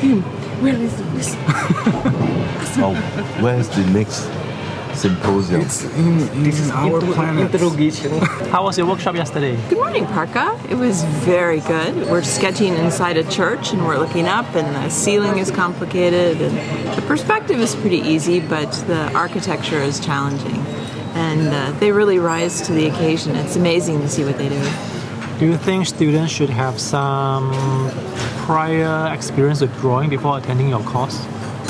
him. Where is this? Oh, where's the next symposium? This is our planet. Interrogation. How was your workshop yesterday? Good morning, Parka. It was very good. We're sketching inside a church and we're looking up and the ceiling is complicated and the perspective is pretty easy, but the architecture is challenging. And they really rise to the occasion. It's amazing to see what they do. Do you think students should have some prior experience with drawing before attending your course?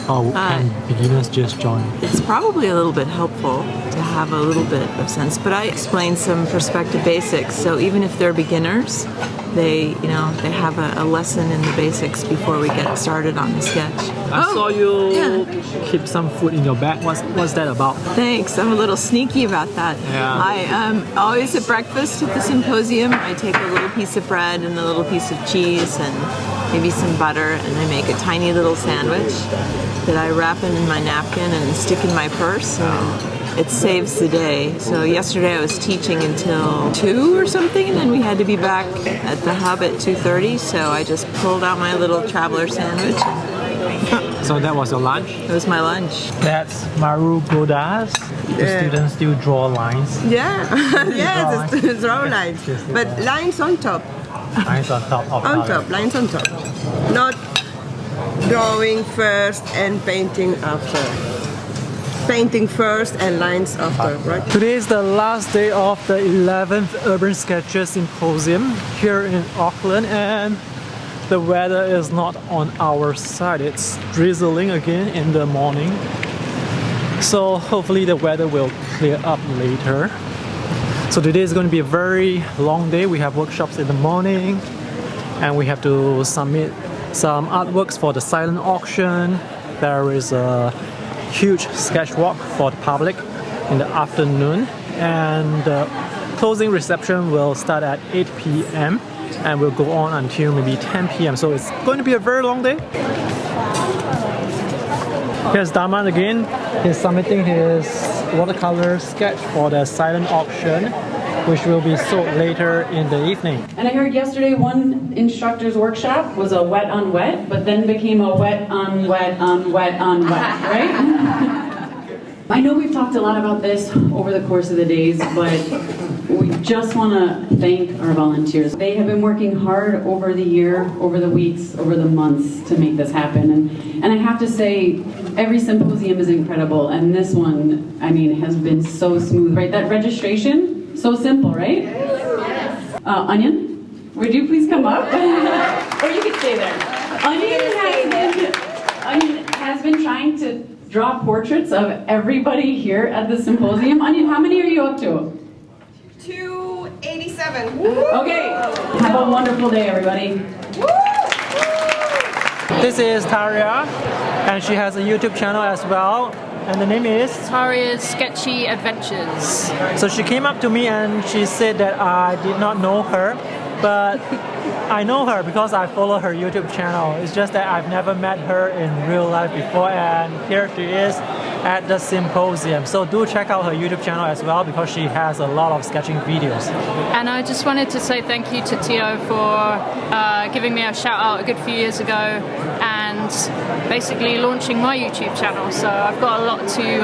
Or can beginners just join? It's probably a little bit helpful to have a little bit of sense, but I explained some perspective basics, so even if they're beginners, they have a lesson in the basics before we get started on the sketch. I saw you keep some food in your bag. What's that about? Thanks. I'm a little sneaky about that. Yeah. I always at breakfast at the symposium, I take a little piece of bread and a little piece of cheese and maybe some butter, and I make a tiny little sandwich that I wrap in my napkin and stick in my purse. And it saves the day. So yesterday I was teaching until 2 or something, and then we had to be back at the hub at 2:30. So I just pulled out my little traveler sandwich. So that was your lunch? It was my lunch. That's Maru Godas. The students still draw lines. Yeah, yeah, the students draw lines, but lines on top. Lines on top of Lines on top. Not drawing first and painting after. Painting first and lines after, right? Today is the last day of the 11th Urban Sketches Symposium here in Auckland, and the weather is not on our side. It's drizzling again in the morning. So hopefully the weather will clear up later. So today is going to be a very long day. We have workshops in the morning and we have to submit some artworks for the silent auction. There is a huge sketch walk for the public in the afternoon, and the closing reception will start at 8 p.m. and will go on until maybe 10 p.m. So it's going to be a very long day. Here's Daman again. He's submitting his watercolor sketch for the silent auction, which will be sold later in the evening. And I heard yesterday one instructor's workshop was a wet on wet, but then became a wet on wet on wet on wet, right? I know we've talked a lot about this over the course of the days, but we just want to thank our volunteers. They have been working hard over the year, over the weeks, over the months to make this happen. And I have to say, every symposium is incredible, and this one, I mean, has been so smooth, right? That registration, so simple, right? Yes. Onion, would you please come up? Or you could stay there. Onion has been trying to draw portraits of everybody here at the symposium. Onion, how many are you up to? 287. Okay, have a wonderful day, everybody. This is Taria, and she has a YouTube channel as well, and the name is Taria's Sketchy Adventures. So she came up to me and she said that I did not know her, but I know her because I follow her YouTube channel. It's just that I've never met her in real life before, and here she is at the symposium. So do check out her YouTube channel as well, because she has a lot of sketching videos. And I just wanted to say thank you to Tio for giving me a shout out a good few years ago and basically launching my YouTube channel. So I've got a lot to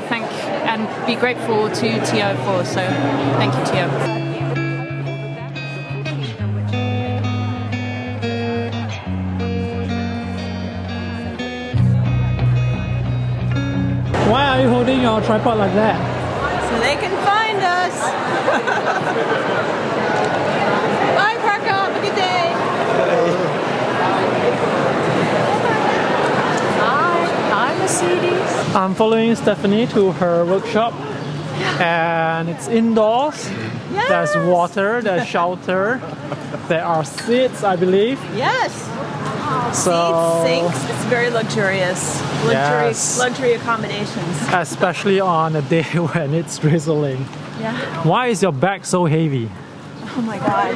thank and be grateful to Tio for. So thank you, Tio. Why are you holding your tripod like that? So they can find us. Bye, Parka. Have a good day. Hi, Mercedes. I'm following Stephanie to her workshop, and it's indoors. Yes. There's water, there's shelter, there are seats, I believe. Yes. So, Seats, sinks. It's very luxurious. Luxury accommodations. Especially on a day when it's drizzling. Yeah. Why is your bag so heavy? Oh my God.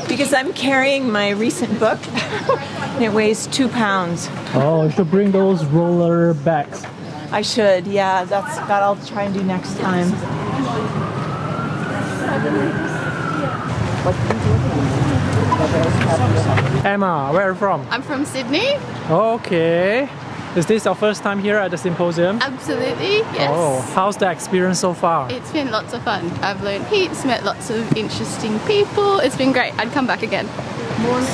Because I'm carrying my recent book. And it weighs 2 pounds. Oh, you should bring those roller bags. I should, yeah. That I'll try and do next time. What Emma, where are you from? I'm from Sydney. Okay. Is this your first time here at the symposium? Absolutely, yes. Oh, how's the experience so far? It's been lots of fun. I've learned heaps, met lots of interesting people. It's been great. I'd come back again.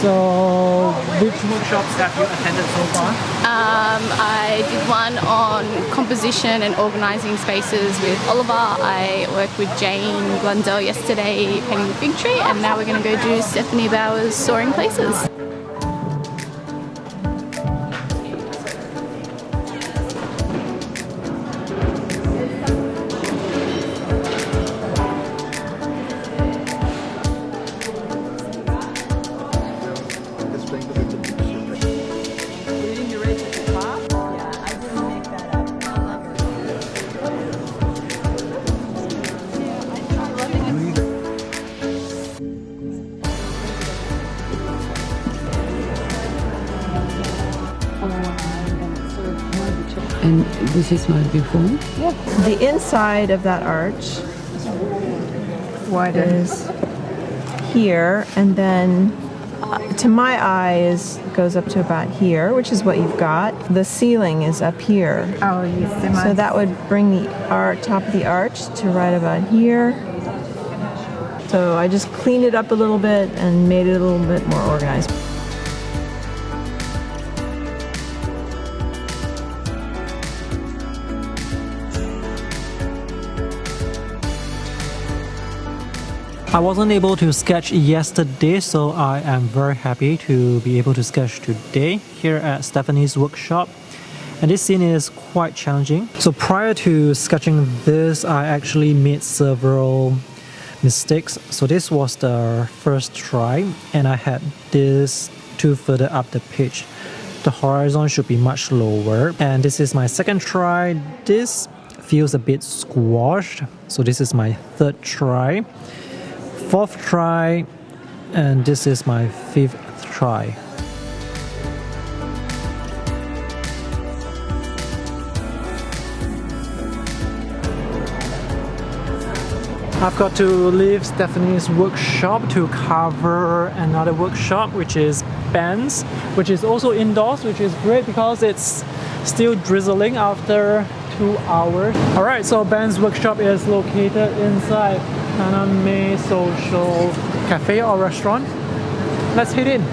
So, which workshops have you attended so far? I did one on composition and organising spaces with Oliver. I worked with Jane Blundell yesterday painting the fig tree, and now we're going to go do Stephanie Bauer's Soaring Places. And this is my before. The inside of that arch is here, and then to my eyes goes up to about here, which is what you've got. The ceiling is up here. Oh, yes. So that would bring the top of the arch to right about here. So I just cleaned it up a little bit and made it a little bit more organized. I wasn't able to sketch yesterday, so I am very happy to be able to sketch today here at Stephanie's workshop. And this scene is quite challenging. So prior to sketching this, I actually made several mistakes. So this was the first try, and I had this to further up the page. The horizon should be much lower. And this is my second try. This feels a bit squashed. So this is my third try. Fourth try, and this is my fifth try. I've got to leave Stephanie's workshop to cover another workshop, which is Ben's, which is also indoors, which is great because it's still drizzling after 2 hours. Alright, so Ben's workshop is located inside Kaname Social Cafe or Restaurant. Let's head in.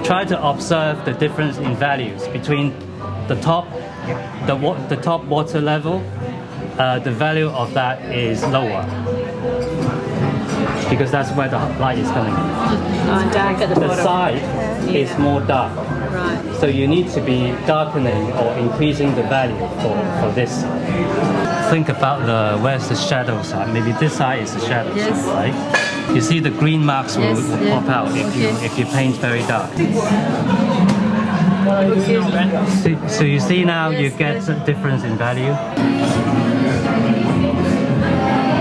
Try to observe the difference in values between the top water level. The value of that is lower because that's where the light is coming in. Dark at the The bottom. side is more dark. Right. So you need to be darkening or increasing the value for this side. Think about where's the shadow side. Maybe this side is the shadow side, right? You see the green marks will pop out if you paint very dark. So you see now you get a difference in value.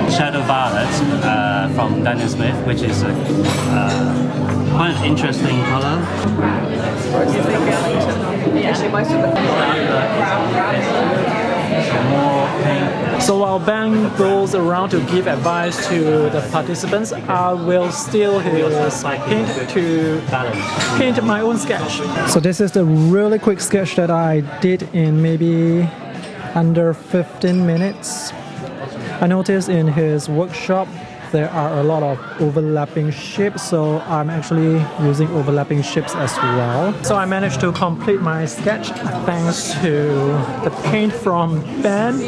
Shadow violet from Daniel Smith, which is a quite an interesting color. some more paint. So while Ben goes around to give advice to the participants, I will steal his paint to paint my own sketch. So this is the really quick sketch that I did in maybe under 15 minutes. I noticed in his workshop there are a lot of overlapping shapes, so I'm actually using overlapping shapes as well. So I managed to complete my sketch thanks to the paint from Ben,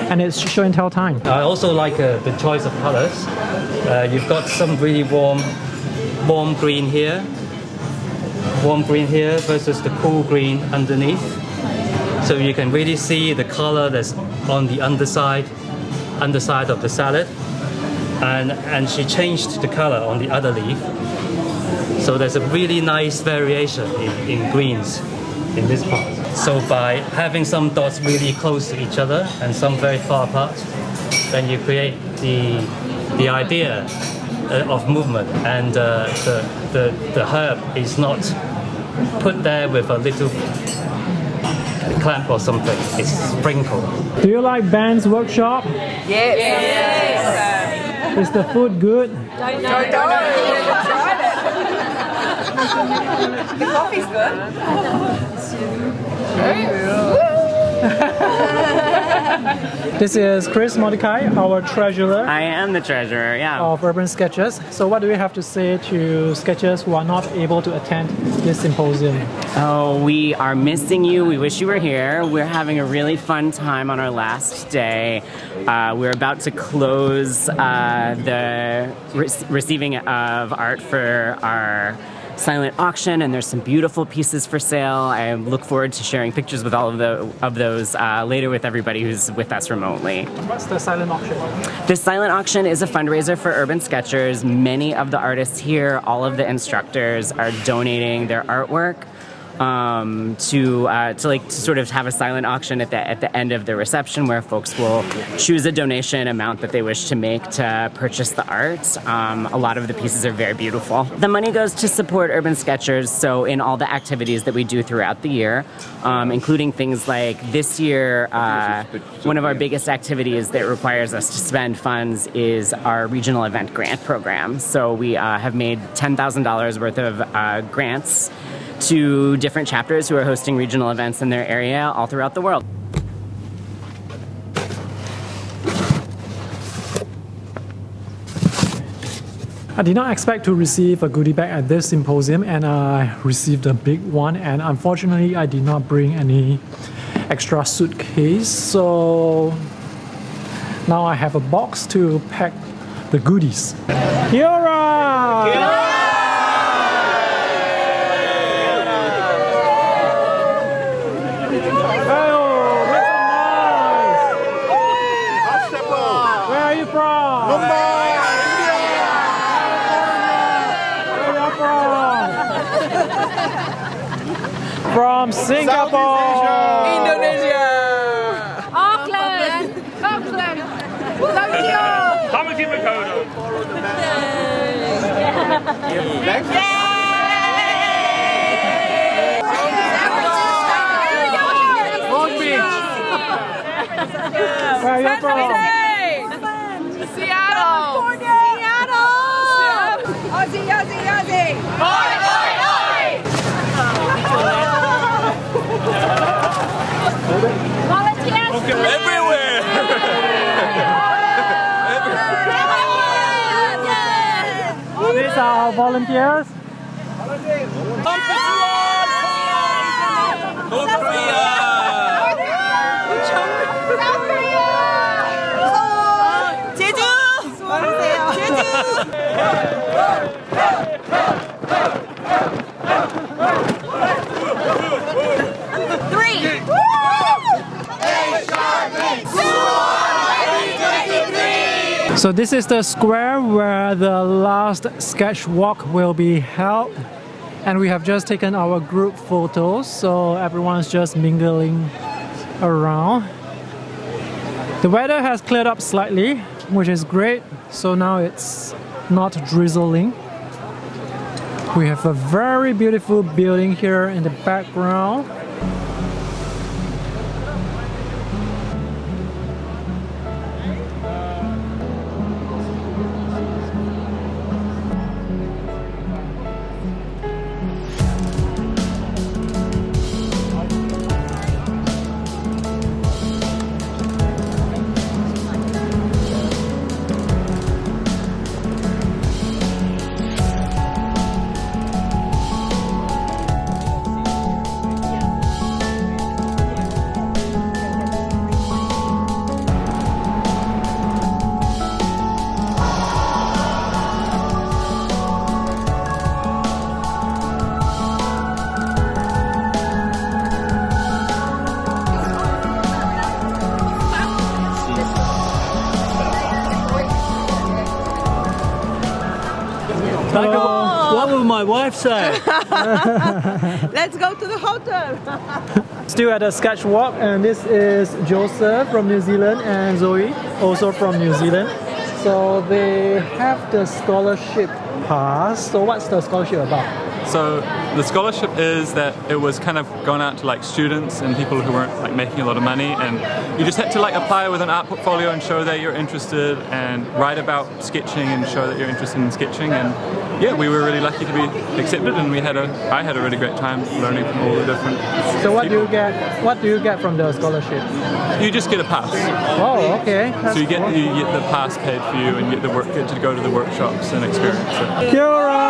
and it's show and tell time. I also like the choice of colors. You've got some really warm green here versus the cool green underneath. So you can really see the color that's on the underside of the salad. And she changed the color on the other leaf. So there's a really nice variation in greens in this part. So by having some dots really close to each other and some very far apart, then you create the idea of movement, and the herb is not put there with a little clamp or something. It's sprinkled. Do you like Ben's workshop? Yes. Is the food good? No. The coffee's good. This is Chris Mordecai, our treasurer. I am the treasurer, yeah. Of Urban Sketchers. So what do we have to say to sketchers who are not able to attend this symposium? Oh, we are missing you. We wish you were here. We're having a really fun time on our last day. We're about to close the receiving of art for our silent auction, and there's some beautiful pieces for sale. I look forward to sharing pictures with all of those later with everybody who's with us remotely. What's the silent auction? The silent auction is a fundraiser for Urban Sketchers. Many of the artists here, all of the instructors, are donating their artwork to sort of have a silent auction at the end of the reception, where folks will choose a donation amount that they wish to make to purchase the art. A lot of the pieces are very beautiful. The money goes to support Urban Sketchers, so in all the activities that we do throughout the year, including things like this year, one of our biggest activities that requires us to spend funds is our regional event grant program. So we have made $10,000 worth of grants to different chapters who are hosting regional events in their area all throughout the world. I did not expect to receive a goodie bag at this symposium, and I received a big one, and unfortunately I did not bring any extra suitcase, so now I have a box to pack the goodies. Kiora! From Singapore, Indonesia, Auckland, Tokyo. Long Beach. Where are you from? Seattle. Aussie. Everywhere! These are our volunteers. North Korea! 제주. So this is the square where the last sketch walk will be held, and we have just taken our group photos, so everyone's just mingling around. The weather has cleared up slightly, which is great, so now it's not drizzling. We have a very beautiful building here in the background. Like what will my wife say? Let's go to the hotel. Still at a sketch walk, and this is Joseph from New Zealand and Zoe also from New Zealand. So they have the scholarship pass. So what's the scholarship about? So the scholarship is that it was kind of going out to like students and people who weren't like making a lot of money, and you just had to like apply with an art portfolio and show that you're interested and write about sketching and show that you're interested in sketching. And yeah, we were really lucky to be accepted, and I had a really great time learning from all the different So what people. do you get? What do you get from the scholarship? You just get a pass. Oh, okay. So you get the pass paid for you, and you get to go to the workshops and experience it. Kia ora!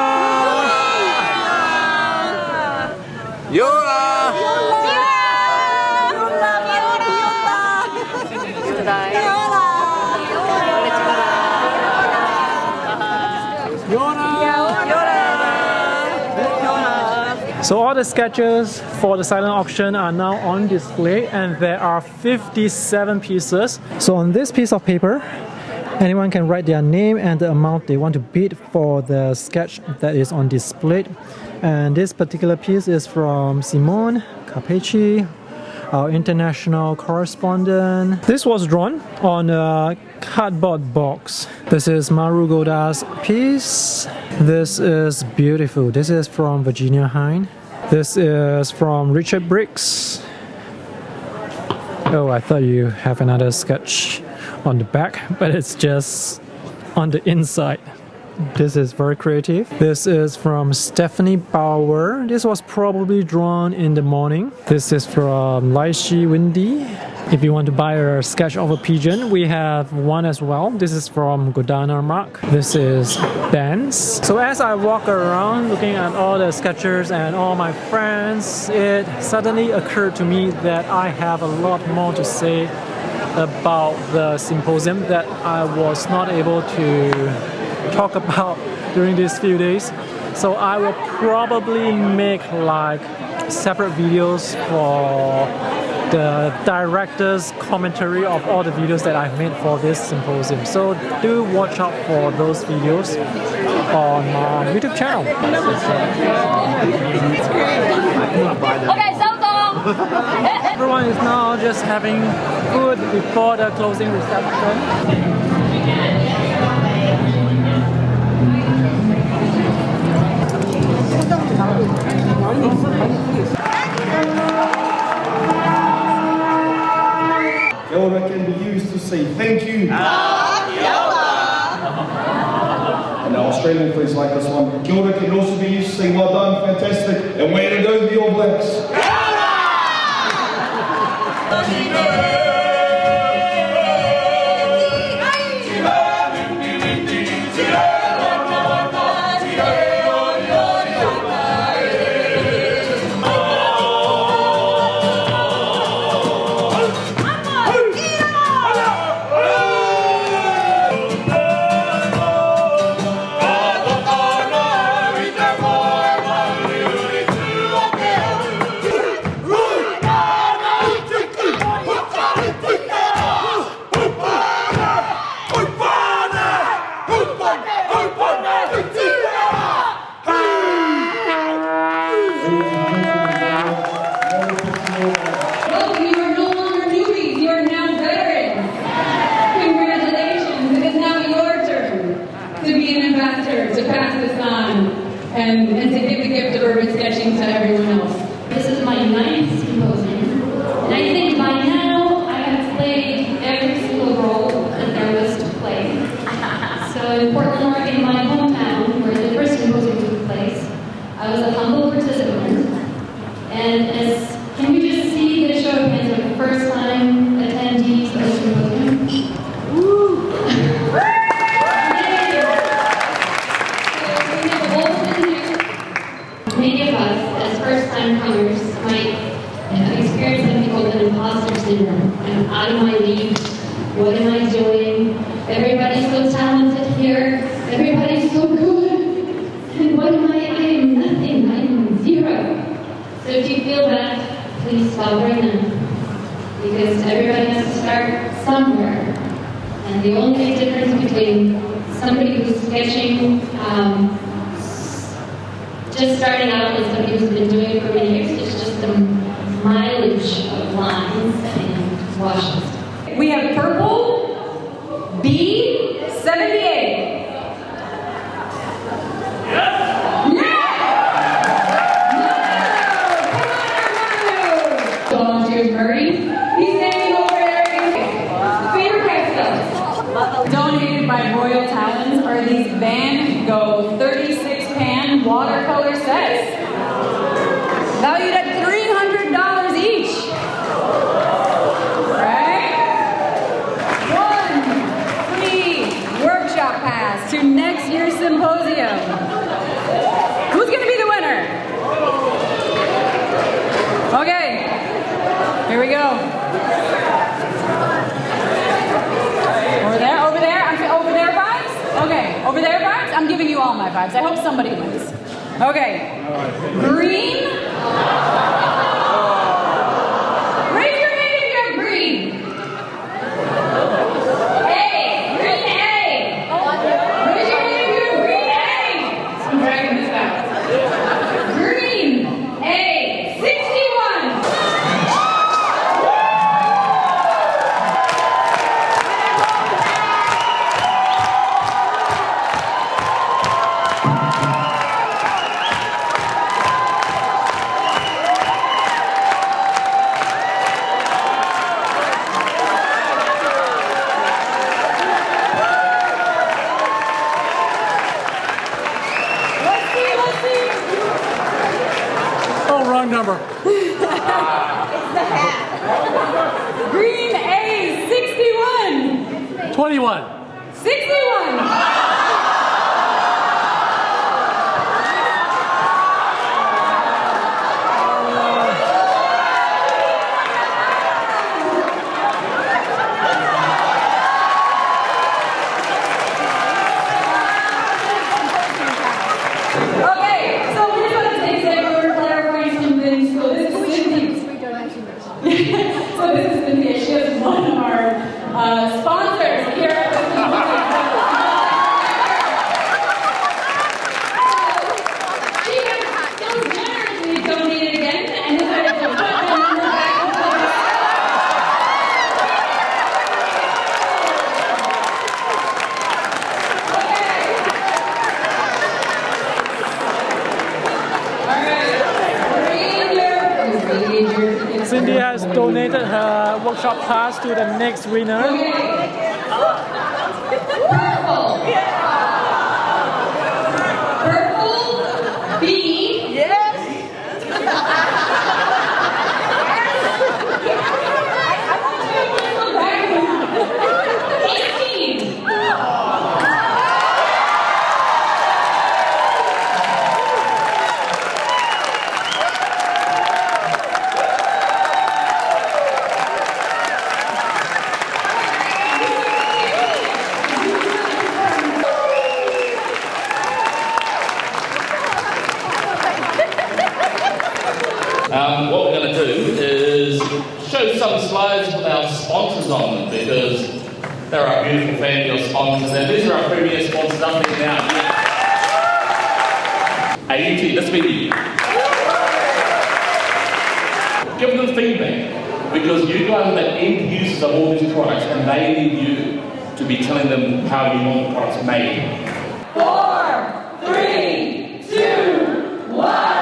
So all the sketches for the silent auction are now on display, and there are 57 pieces. So on this piece of paper, anyone can write their name and the amount they want to bid for the sketch that is on display. And this particular piece is from Simone Capecci, our international correspondent. This was drawn on a cardboard box. This is Maru Goda's piece. This is beautiful. This is from Virginia Hine. This is from Richard Briggs. Oh, I thought you have another sketch on the back, but it's just on the inside. This is very creative. This is from Stephanie Bauer. This was probably drawn in the morning. This is from Laishi Windy. If you want to buy a sketch of a pigeon, we have one as well. This is from Godana Mark. This is Ben's. So as I walk around looking at all the sketchers and all my friends, it suddenly occurred to me that I have a lot more to say about the symposium that I was not able to talk about during these few days. So I will probably make like separate videos for the director's commentary of all the videos that I've made for this symposium. So do watch out for those videos on my YouTube channel. Everyone is now just having food before the closing reception. Kia ora can be used to say thank you. And the Australian phrase like this one, kia ora can also be used to say well done, fantastic, and way to go the All Blacks. And to give the gift of urban sketching to everyone else. This is my ninth symposium, and I think by now I have played every single role that there was to play. So in Portland, Oregon, my hometown, where the first symposium took place, I was a humble participant. And can we just see the show of hands for the first time attendees of the symposium? Woo! Many of us, as first-time comers, might experience something called an imposter syndrome. I'm out of my league. What am I doing? Everybody's so talented here. Everybody's so good. And what am I? I am nothing. I am zero. So if you feel that, please stop right now. Because everybody has to start somewhere. And the only difference between somebody who's sketching just starting out as somebody who's been doing it for many years, it's just the mileage of lines and washes. We have purple, B78. Volunteers Murray. He's standing over there. Favorite Castles. Donated by Royal Talons are these Van Gogh 36-pan watercolor sets. Valued at $300 each. Right? 1 free workshop pass to next year's symposium. Who's going to be the winner? Okay. Here we go. Over there, over there, over there vibes? Okay, over there vibes? I'm giving you all my vibes. I hope somebody wins. Okay. Green. Raise your hand if you're green. A. Green A. Raise your hand if you're green A. I'm dragging this out. Green A. 61. Oh, wrong number. It's the hat. Green A, 61. 21. 61. Okay, so we're going to take a second to clarify some things. So this is Cynthia. So this is Cynthia. She is one of our sponsors here at the She has so generously donated again and decided to put the number back into Cindy has donated her workshop pass to the next winner. Purple B. Yes. What we're going to do is show some slides with our sponsors on them, because they're our beautiful family of sponsors, and these are our previous sponsors up there now. AUT, let's meet you. Give them feedback, because you guys are the end users of all these products, and they need you to be telling them how you want the products made. 4, 3, 2, 1.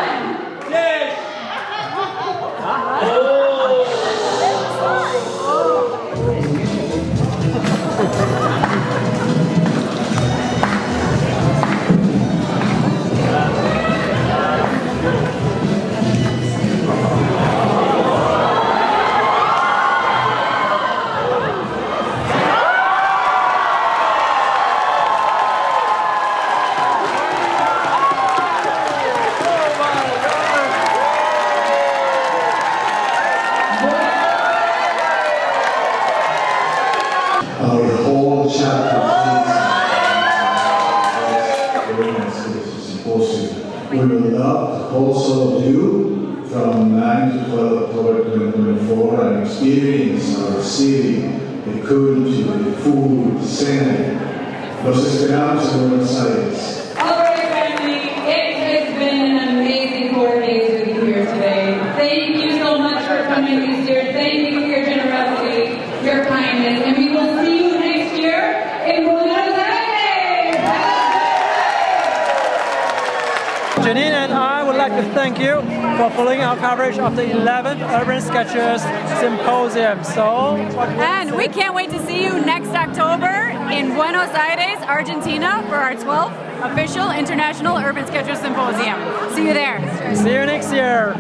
Our whole chapter Symposium. We will also do from 9 to 12 October 2024 and experience our city, the culture, the food, the scene. Los esperamos en Buenos Aires. All right, family, it has been an Janine and I would like to thank you for following our coverage of the 11th Urban Sketchers Symposium. And we can't wait to see you next October in Buenos Aires, Argentina for our 12th official International Urban Sketchers Symposium. See you there. See you next year.